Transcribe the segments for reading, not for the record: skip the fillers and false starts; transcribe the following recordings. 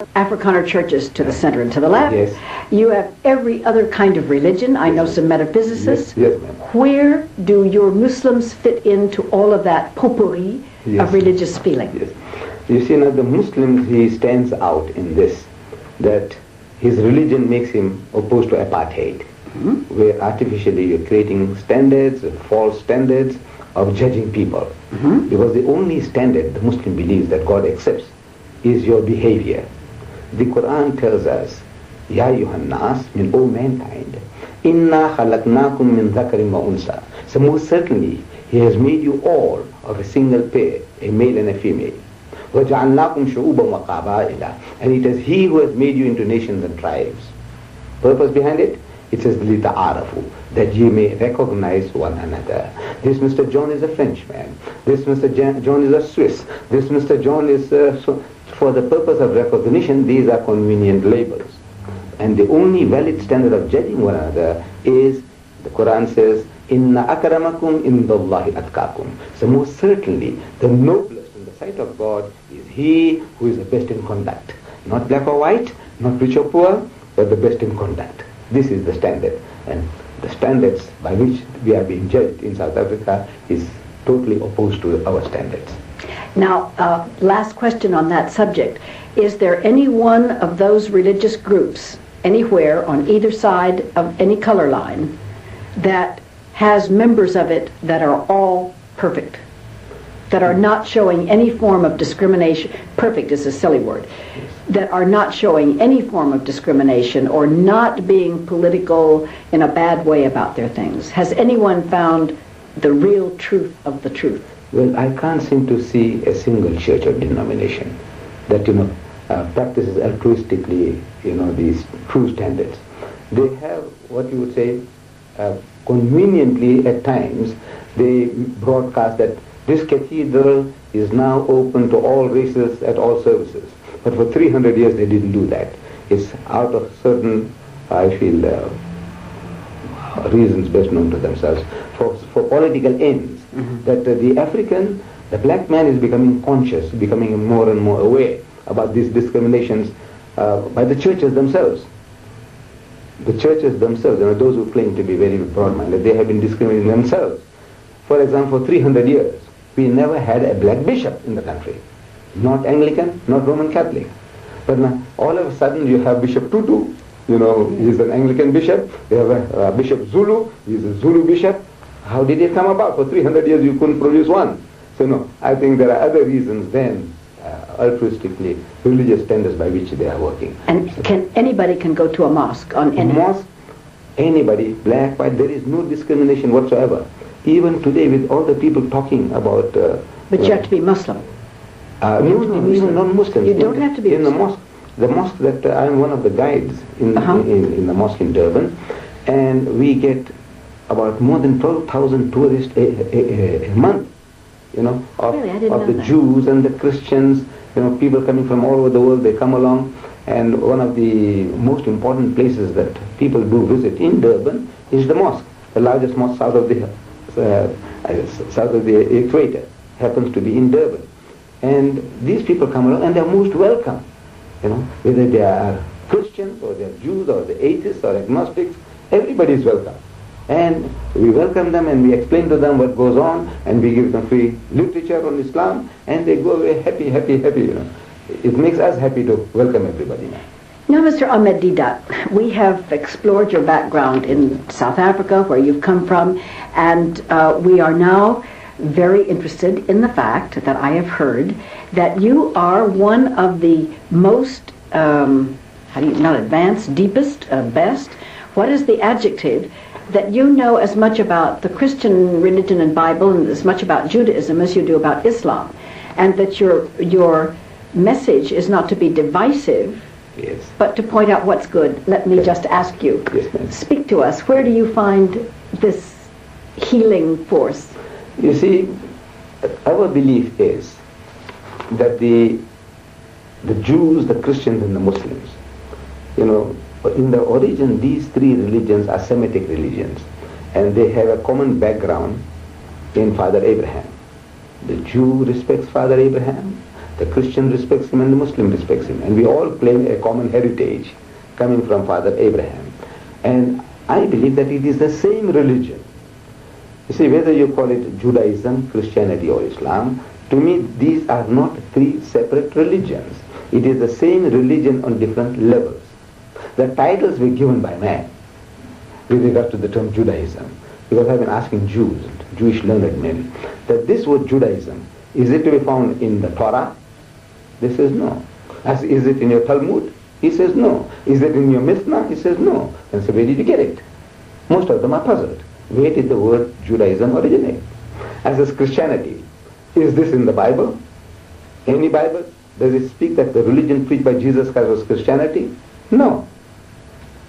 Afrikaner churches to the center and to the left. Yes. You have every other kind of religion. I know some metaphysicists. Yes, ma'am. Where do your Muslims fit into all of that potpourri Yes. of religious feeling? Yes. You see, now the Muslim, he stands out in this, that his religion makes him opposed to apartheid, where artificially you're creating standards, false standards of judging people. Because the only standard the Muslim believes that God accepts is your behavior. The Quran tells us, Ya ayyuhan nas, min all mankind, inna khalaqnakum min dhakarin wa unsa. So most certainly, He has made you all of a single pair, a male and a female. وَجَعَلْنَاكُمْ شُعُوبًا وَقَبَائِلًا. And it is He who has made you into nations and tribes. Purpose behind it? It says, لِتَعَارَفُوا, that you may recognize one another. This Mr. John is a Frenchman. This Mr. John is a Swiss. This Mr. John is... for the purpose of recognition, these are convenient labels. And the only valid standard of judging one another is, the Quran says, Inna akramakum indallahi atqakum. So most certainly, the noblest in the sight of God is he who is the best in conduct. Not black or white, not rich or poor, but the best in conduct. This is the standard. And the standards by which we are being judged in South Africa is totally opposed to our standards. Now, last question on that subject. Is there any one of those religious groups, anywhere on either side of any color line, that has members of it that are all perfect, that are not showing any form of discrimination? Perfect is a silly word. That are not showing any form of discrimination or not being political in a bad way about their things. Has anyone found the real truth of the truth? Well, I can't seem to see a single church or denomination that, practices altruistically, these true standards. They have what you would say, conveniently at times, they broadcast that this cathedral is now open to all races at all services. But for 300 years they didn't do that. It's out of certain, I feel, reasons best known to themselves, for political ends. That the black man is becoming conscious, becoming more and more aware about these discriminations by the churches themselves. The churches themselves, those who claim to be very broad-minded, they have been discriminating themselves. For example, for 300 years, we never had a black bishop in the country. Not Anglican, not Roman Catholic. But now, all of a sudden, you have Bishop Tutu, he's an Anglican bishop. You have a Bishop Zulu, he's a Zulu bishop. How did it come about? For 300 years you couldn't produce one. So no, I think there are other reasons than altruistically religious standards by which they are working. And anybody can go to a mosque on any... Mosque, anybody, black, white, there is no discrimination whatsoever. Even today with all the people talking about... but you have to be Muslim. No, even non-Muslims. You don't have to be in Muslim. The mosque that I'm one of the guides in the mosque in Durban, and we get about more than 12,000 tourists a month, of the Jews and the Christians, people coming from all over the world, they come along. And one of the most important places that people do visit in Durban is the mosque, the largest mosque south of the equator, happens to be in Durban. And these people come along and they're most welcome, whether they are Christians or they're Jews or the atheists or agnostics, everybody is welcome. And we welcome them and we explain to them what goes on, and we give them free literature on Islam, and they go away happy. It makes us happy to welcome everybody. Now, Mr. Ahmed Deedat, we have explored your background in South Africa, where you've come from, and we are now very interested in the fact that I have heard that you are one of the most, not advanced, deepest, best, what is the adjective, that you know as much about the Christian religion and Bible and as much about Judaism as you do about Islam, and that your message is not to be divisive, yes, but to point out what's good. Let me just ask you, yes, speak to us. Where do you find this healing force? You see, our belief is that the Jews, the Christians, and the Muslims, in the origin, these three religions are Semitic religions, and they have a common background in Father Abraham. The Jew respects Father Abraham, The Christian respects him and the Muslim respects him. And we all claim a common heritage coming from Father Abraham. And I believe that it is the same religion. You see, whether you call it Judaism, Christianity or Islam, to me these are not three separate religions. It is the same religion on different levels. The titles were given by man with regard to the term Judaism. Because I've been asking Jews, Jewish learned men, that this word Judaism, is it to be found in the Torah? They says no. Is it in your Talmud? He says no. Is it in your Mishnah? He says no. And so where did you get it? Most of them are puzzled. Where did the word Judaism originate? As is Christianity. Is this in the Bible? Any Bible? Does it speak that the religion preached by Jesus Christ was Christianity? No.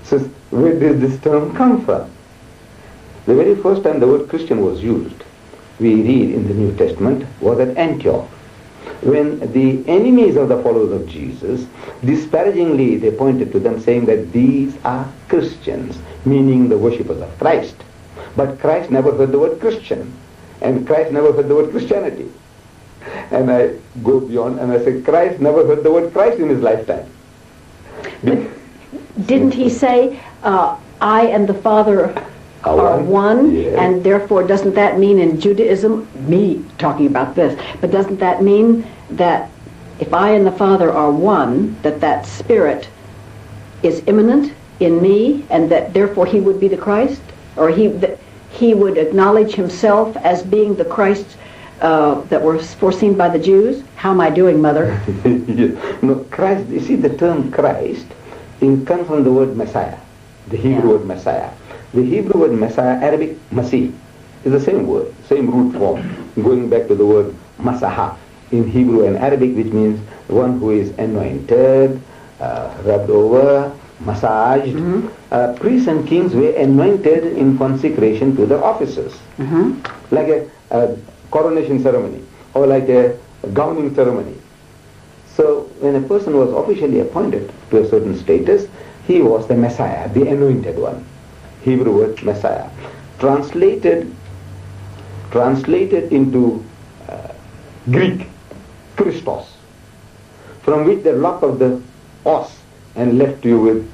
So where did this term come from? The very first time the word Christian was used, we read in the New Testament, was at Antioch. When the enemies of the followers of Jesus, disparagingly they pointed to them saying that these are Christians, meaning the worshippers of Christ. But Christ never heard the word Christian, and Christ never heard the word Christianity. And I go beyond and I say, Christ never heard the word Christ in his lifetime. But didn't he say, I and the Father are one, yes. And therefore doesn't that mean in Judaism, me talking about this, but doesn't that mean that if I and the Father are one, that Spirit is immanent in me, and that therefore he would be the Christ? Or he would acknowledge himself as being the Christ that was foreseen by the Jews? How am I doing, Mother? No, Christ, you see the term Christ, it comes from the word Messiah, the Hebrew word Messiah. The Hebrew word Messiah, Arabic Masih, is the same word, same root form, going back to the word Masaha in Hebrew and Arabic, which means one who is anointed, rubbed over, massaged. Mm-hmm. Priests and kings were anointed in consecration to their offices, mm-hmm. like a coronation ceremony or like a gowning ceremony. So when a person was officially appointed to a certain status, he was the Messiah, the anointed one. Hebrew word Messiah. Translated into Greek, Christos, from which they lopped off the os and left you with